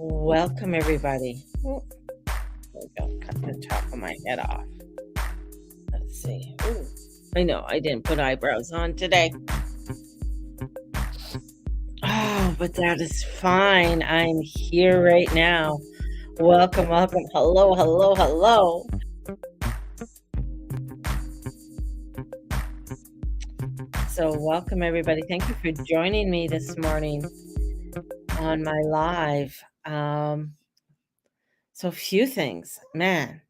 Welcome, everybody. Oh, there we go. Cut the top of my head off. Let's see. Ooh, I know I didn't put eyebrows on today. Oh, but that is fine. I'm here right now. Welcome, welcome. Hello, hello, hello. So, welcome, everybody. Thank you for joining me this morning on my live. So, a few things, man.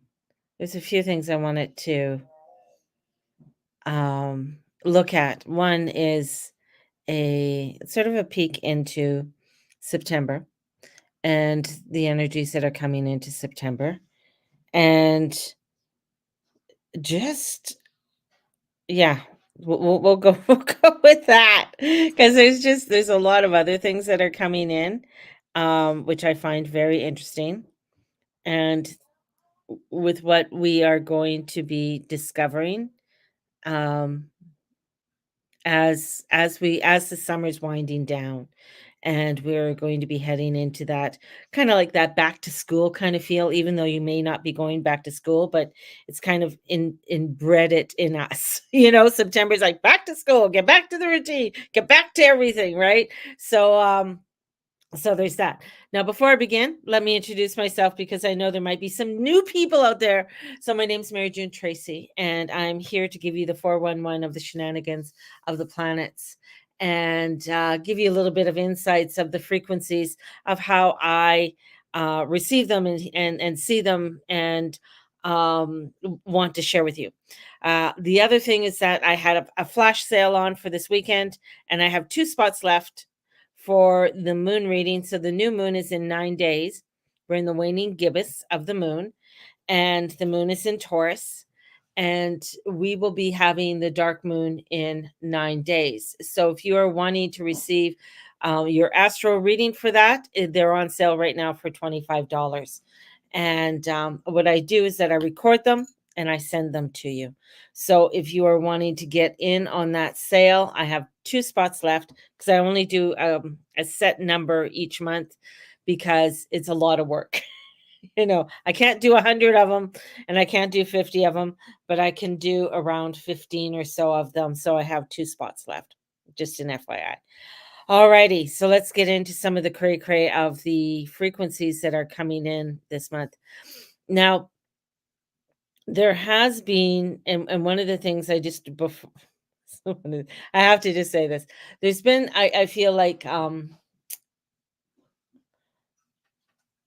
There's a few things I wanted to look at. One is a sort of a peek into September and the energies that are coming into September. And just, yeah, we'll go we'll go with that because there's a lot of other things that are coming in, which I find very interesting. And with what we are going to be discovering, um, as the summer's winding down, and we're going to be heading into that kind of like that back to school kind of feel, even though you may not be going back to school, but it's kind of inbred it in us. September's like back to school, get back to the routine, get back to everything, right? So there's that. Now, before I begin, let me introduce myself because I know there might be some new people out there. So my name's Mary June Tracy, and I'm here to give you the 411 of the shenanigans of the planets and give you a little bit of insights of the frequencies of how I receive them and see them and um, want to share with you. The other thing is that I had a flash sale on for this weekend, and I have 2 spots left for the moon reading. So the new moon is in 9 days. We're in the waning gibbous of the moon, and the moon is in Taurus. And we will be having the dark moon in 9 days. So if you are wanting to receive your astro reading for that, they're on sale right now for $25. And what I do is that I record them and I send them to you. So if you are wanting to get in on that sale, I have 2 spots left because I only do a set number each month because it's a lot of work. I can't do 100 of them and I can't do 50 of them, but I can do around 15 or so of them. So I have 2 spots left, just an FYI. Alrighty, so let's get into some of the cray cray of the frequencies that are coming in this month. Now, there has been, and one of the things I just before, I have to just say this. There's been, I feel like,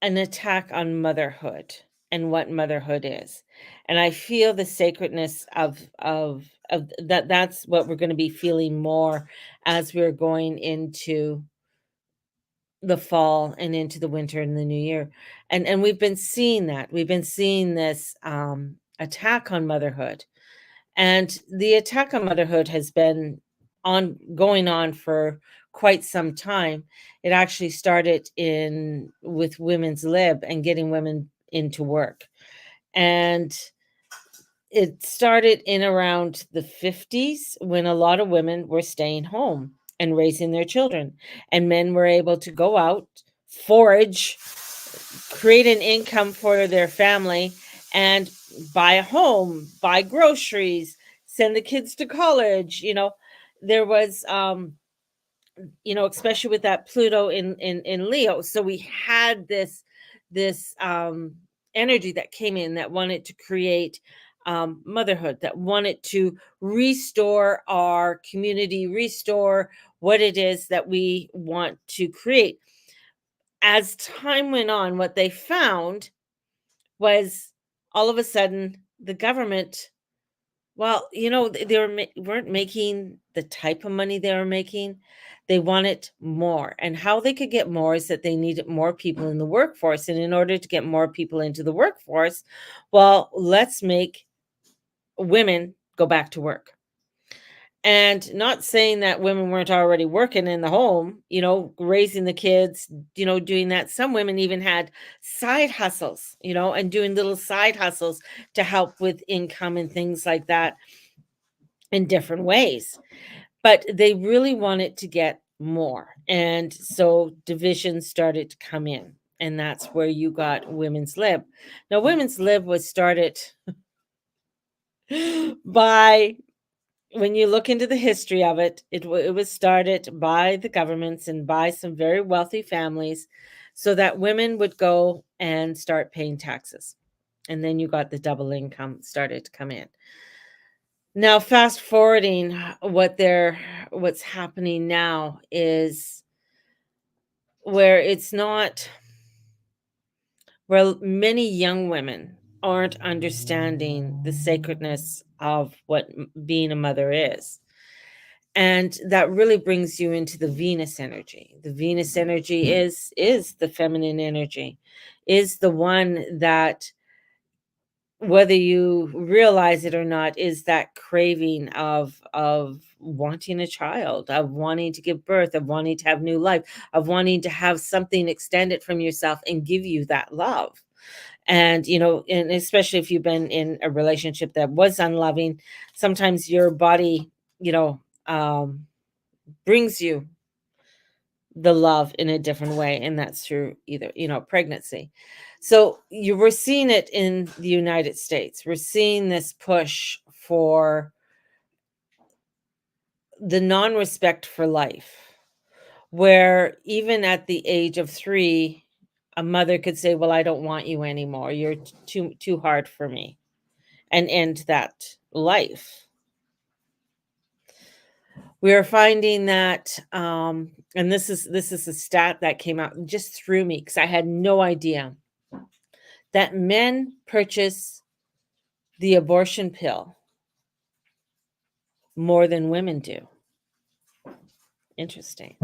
an attack on motherhood and what motherhood is. And I feel the sacredness of that. That's what we're going to be feeling more as we're going into the fall and into the winter and the new year. And we've been seeing that. We've been seeing this attack on motherhood. And the attack on motherhood has been going on for quite some time. It actually started in with women's lib and getting women into work. And it started in around the 50s when a lot of women were staying home and raising their children, and men were able to go out, forage, create an income for their family, and buy a home, buy groceries, send the kids to college. There was especially with that Pluto in Leo. So we had this energy that came in that wanted to create motherhood, that wanted to restore our community, restore what it is that we want to create. As time went on, what they found was all of a sudden the government, well, weren't making the type of money they were making. They wanted more. And how they could get more is that they needed more people in the workforce. And in order to get more people into the workforce, well, let's make women go back to work. And not saying that women weren't already working in the home, raising the kids, doing that. Some women even had side hustles, and doing little side hustles to help with income and things like that in different ways. But they really wanted to get more. And so divisions started to come in. and that's where you got women's lib. Now, women's lib was started by, when you look into the history of it, it was started by the governments and by some very wealthy families so that women would go and start paying taxes. And then you got the double income started to come in. Now, fast forwarding, what's happening now is where it's not, where many young women aren't understanding the sacredness of what being a mother is. And that really brings you into the Venus energy. The Venus energy is the feminine energy, is the one that, whether you realize it or not, is that craving of wanting a child, of wanting to give birth, of wanting to have new life, of wanting to have something extended from yourself and give you that love. And and especially if you've been in a relationship that was unloving, sometimes your body, you know brings you the love in a different way, and that's through either pregnancy. So we're seeing it in the United States. We're seeing this push for the non-respect for life, where even at the age of 3, a mother could say, well, I don't want you anymore, you're too hard for me, and end that life. We are finding that, and this is a stat that came out and just threw me because I had no idea, that men purchase the abortion pill more than women do. Interesting.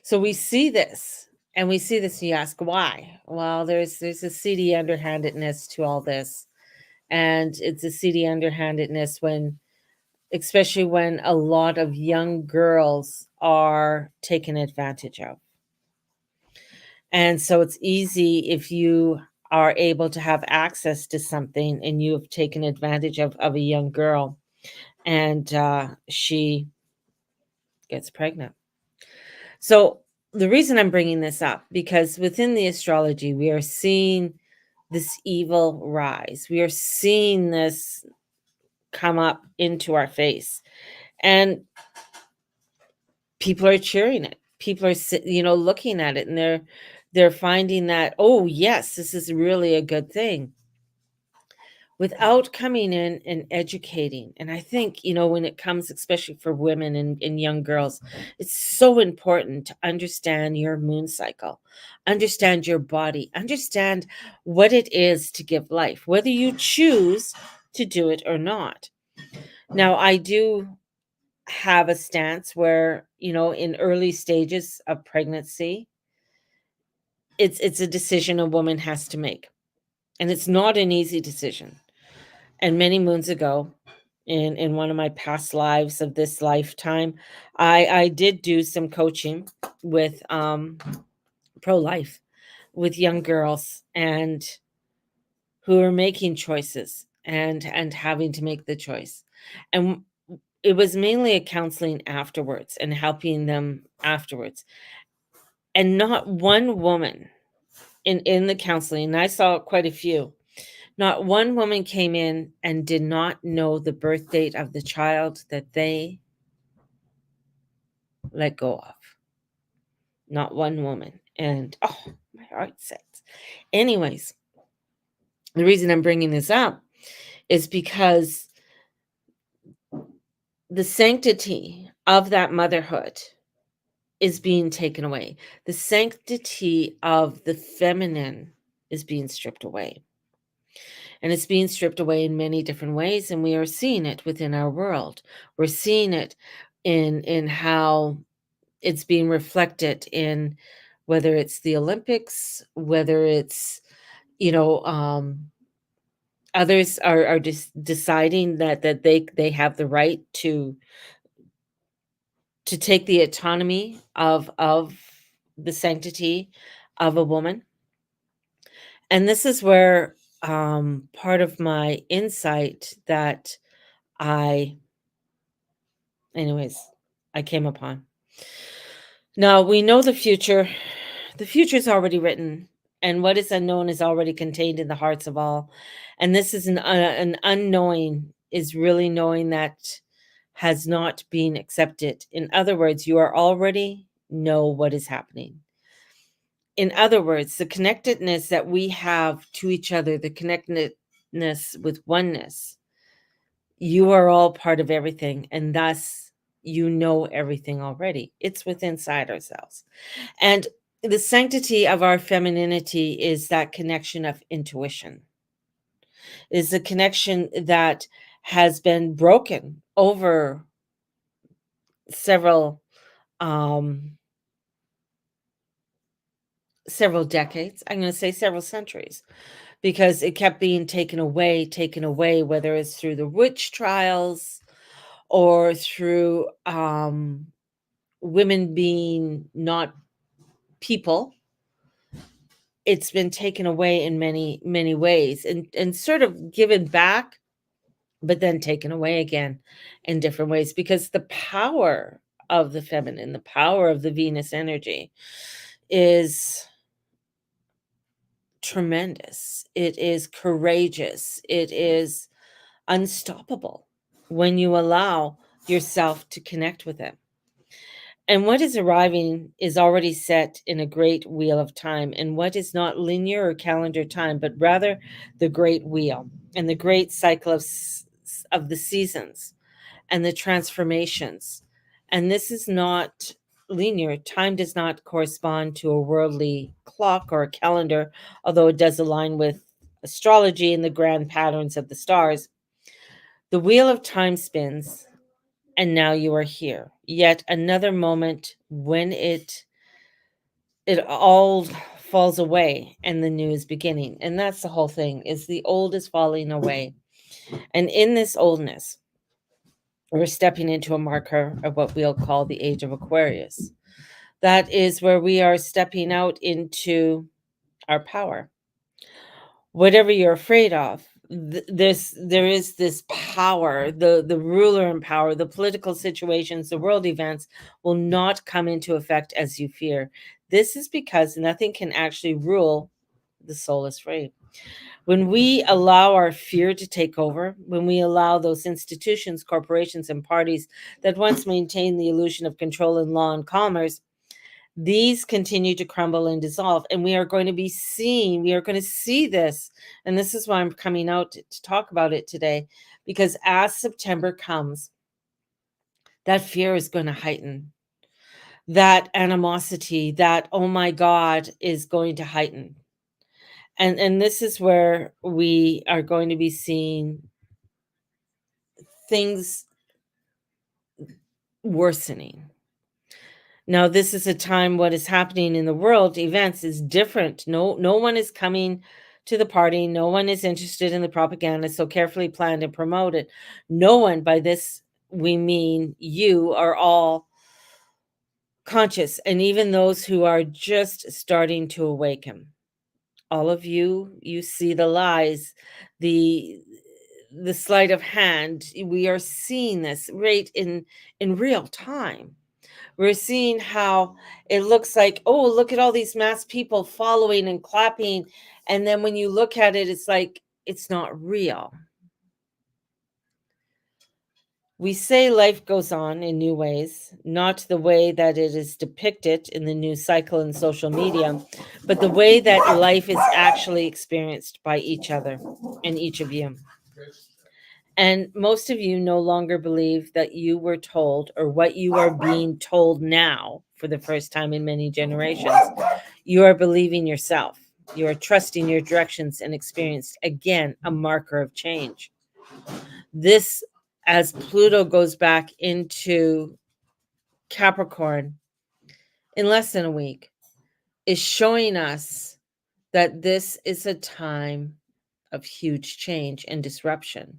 So we see this, and you ask why. Well, there's a seedy underhandedness to all this, and it's a seedy underhandedness when, especially when a lot of young girls are taken advantage of. And so it's easy if you are able to have access to something and you've taken advantage of a young girl, and she gets pregnant. So the reason I'm bringing this up, because within the astrology, we are seeing this evil rise. We are seeing this come up into our face, and people are cheering it. People are, looking at it, and they're finding that, oh yes, this is really a good thing, without coming in and educating. And I think, when it comes, especially for women and young girls, it's so important to understand your moon cycle, understand your body, understand what it is to give life, whether you choose to do it or not. Now, I do have a stance where, in early stages of pregnancy, it's a decision a woman has to make. And it's not an easy decision. And many moons ago, in one of my past lives of this lifetime, I did do some coaching with pro-life, with young girls, and who are making choices and having to make the choice. And it was mainly a counseling afterwards and helping them afterwards. And not one woman in the counseling, and I saw quite a few, not one woman came in and did not know the birth date of the child that they let go of. Not one woman. And oh, my heart sets. Anyways, the reason I'm bringing this up is because the sanctity of that motherhood is being taken away. The sanctity of the feminine is being stripped away. And it's being stripped away in many different ways, and we are seeing it within our world. We're seeing it in how it's being reflected in, whether it's the Olympics, whether it's, others are just deciding that they have the right to take the autonomy of the sanctity of a woman. And this is where, part of my insight that I anyways, I came upon. Now, we know the future. The future is already written, and what is unknown is already contained in the hearts of all. And this is an unknowing is really knowing that has not been accepted. In other words, you are already know what is happening. In other words, the connectedness that we have to each other, the connectedness with oneness, you are all part of everything, and thus you know everything already. It's within inside ourselves. And the sanctity of our femininity is that connection of intuition, is the connection that has been broken over several um several decades. I'm going to say several centuries, because it kept being taken away, whether it's through the witch trials or through women being not people. It's been taken away in many, many ways, and sort of given back, but then taken away again in different ways, because the power of the feminine, the power of the Venus energy is tremendous. It is courageous. It is unstoppable when you allow yourself to connect with it. And what is arriving is already set in a great wheel of time, and what is not linear or calendar time, but rather the great wheel and the great cycle of the seasons and the transformations. And this is not linear. Time does not correspond to a worldly clock or a calendar, although it does align with astrology and the grand patterns of the stars. The wheel of time spins, and now you are here. Yet another moment when it all falls away and the new is beginning. And that's the whole thing, is the old is falling away. And in this oldness, we're stepping into a marker of what we'll call the age of Aquarius. That is where we are stepping out into our power. Whatever you're afraid of, there is this power, the ruler in power, the political situations, the world events will not come into effect as you fear. This is because nothing can actually rule the soul is free. When we allow our fear to take over, when we allow those institutions, corporations, and parties that once maintained the illusion of control and law and commerce, these continue to crumble and dissolve. And we are going to be seeing, we are going to see this. And this is why I'm coming out to talk about it today, because as September comes, that fear is going to heighten. That animosity, that, oh my God, is going to heighten. And this is where we are going to be seeing things worsening. Now, this is a time what is happening in the world events is different. No one is coming to the party. No one is interested in the propaganda so carefully planned and promoted. No one, by this we mean you, are all conscious, and even those who are just starting to awaken. All of you, you see the lies, the sleight of hand. We are seeing this right in real time. We're seeing how it looks like, oh, look at all these mass people following and clapping. And then when you look at it, it's like, it's not real. We say life goes on in new ways, not the way that it is depicted in the news cycle and social media, but the way that life is actually experienced by each other and each of you. And most of you no longer believe that you were told, or what you are being told now for the first time in many generations. You are believing yourself. You are trusting your directions and experienced, again, a marker of change. This, as Pluto goes back into Capricorn in less than a week, is showing us that this is a time of huge change and disruption.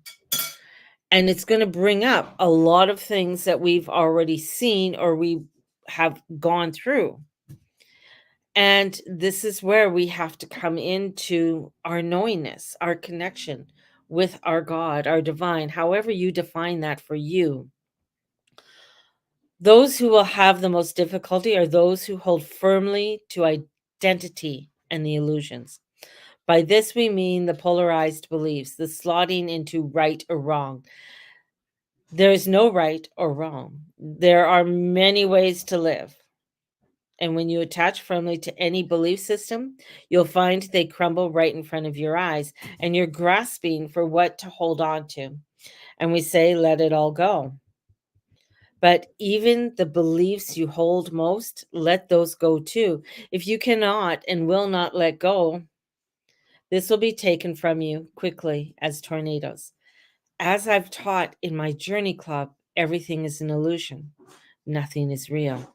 And it's going to bring up a lot of things that we've already seen or we have gone through. And this is where we have to come into our knowingness, our connection with our God, our divine, however you define that for you. Those who will have the most difficulty are those who hold firmly to identity and the illusions. By this, we mean the polarized beliefs, the slotting into right or wrong. There is no right or wrong. There are many ways to live. And when you attach firmly to any belief system, you'll find they crumble right in front of your eyes, and you're grasping for what to hold on to. And we say, let it all go. But even the beliefs you hold most, let those go too. If you cannot and will not let go, this will be taken from you quickly as tornadoes. As I've taught in my Journey Club, everything is an illusion. Nothing is real.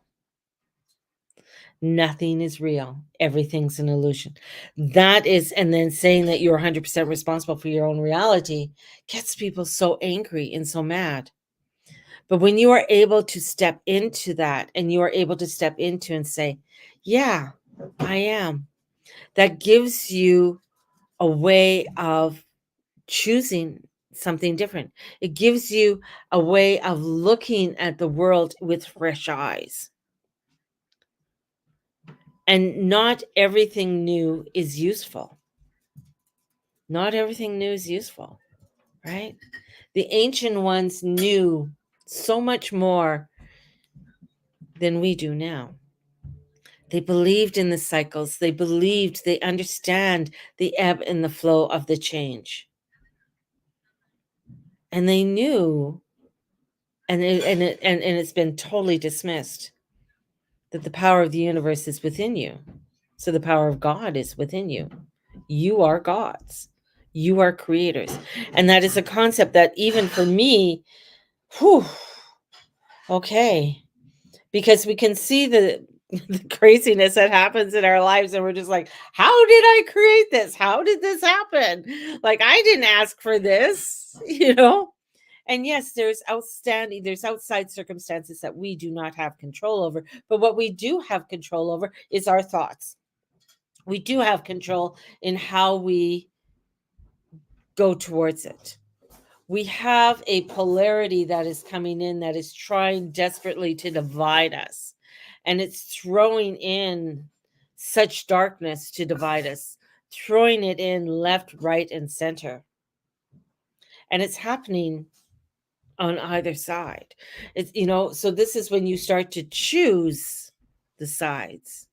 Nothing is real. Everything's an illusion. That is, and then saying that you're 100% responsible for your own reality gets people so angry and so mad. But when you are able to step into that and you are able to step into and say, yeah, I am, that gives you a way of choosing something different. It gives you a way of looking at the world with fresh eyes. And not everything new is useful. Not everything new is useful, right? The ancient ones knew so much more than we do now. They believed in the cycles. They believed, they understand the ebb and the flow of the change. And they knew, and it's been totally dismissed, that the power of the universe is within you. So the power of God is within you. You are gods. You are creators. And that is a concept that even for me, okay, because we can see the craziness that happens in our lives, and we're just like, how did I create this? How did this happen? Like, I didn't ask for this, And yes, there's outside circumstances that we do not have control over, but what we do have control over is our thoughts. We do have control in how we go towards it. We have a polarity that is coming in that is trying desperately to divide us. And it's throwing in such darkness to divide us, throwing it in left, right, and center. And it's happening on either side. So this is when you start to choose the sides.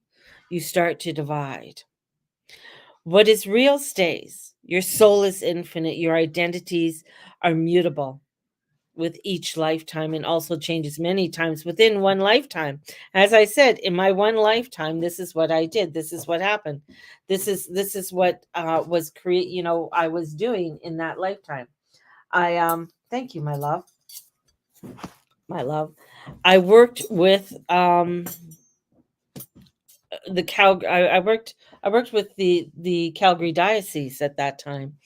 You start to divide. What is real stays. Your soul is infinite. Your identities are mutable with each lifetime, and also changes many times within one lifetime. As I said, in my one lifetime, this is what I did. This is what happened. This is what was I was doing in that lifetime. Thank you, my love. My love. I worked with I worked with the Calgary Diocese at that time,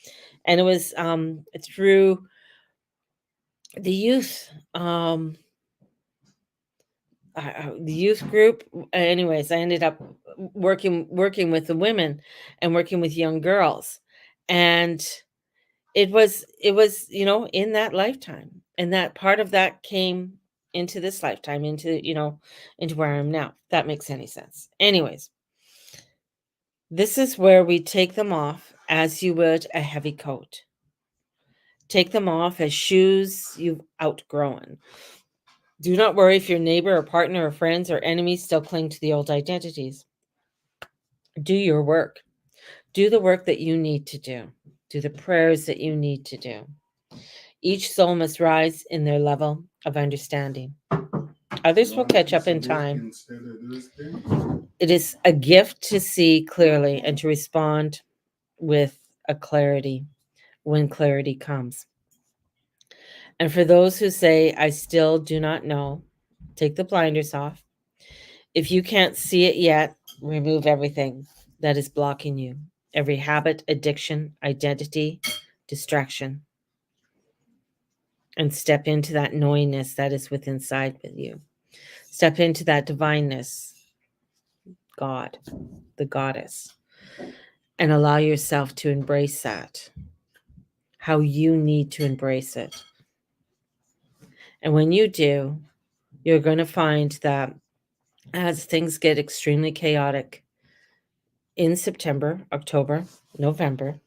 and it was through the youth the youth group. Anyways, I ended up working with the women and working with young girls, and it was in that lifetime, and that part of that came into this lifetime, into where I am now. If that makes any sense. Anyways, this is where we take them off as you would a heavy coat. Take them off as shoes you've outgrown. Do not worry if your neighbor or partner or friends or enemies still cling to the old identities. Do your work. Do the work that you need to do. Do the prayers that you need to do. Each soul must rise in their level of understanding. Others will catch up in time. It is a gift to see clearly and to respond with a clarity when clarity comes. And for those who say, I still do not know, take the blinders off. If you can't see it yet, remove everything that is blocking you. Every habit, addiction, identity, distraction. And step into that knowingness that is within inside with you. Step into that divineness, God, the goddess, and allow yourself to embrace that, how you need to embrace it. And when you do, you're going to find that as things get extremely chaotic, in September, October, November.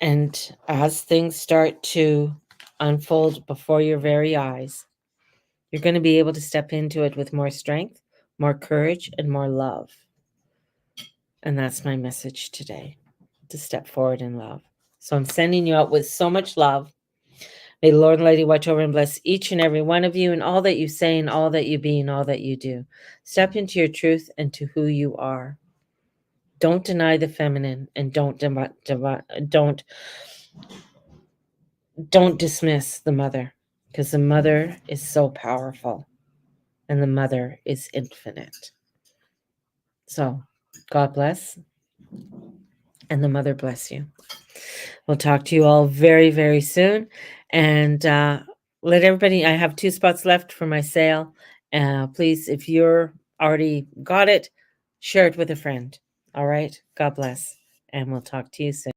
And as things start to unfold before your very eyes, you're going to be able to step into it with more strength, more courage, and more love. And that's my message today, to step forward in love. So I'm sending you out with so much love. May the Lord and Lady watch over and bless each and every one of you and all that you say and all that you be and all that you do. Step into your truth and to who you are. Don't deny the feminine, and don't dismiss the mother, because the mother is so powerful and the mother is infinite. So God bless, and the mother bless you. We'll talk to you all very, very soon. And let everybody, I have 2 spots left for my sale. Please, if you're already got it, share it with a friend. All right. God bless. And we'll talk to you soon.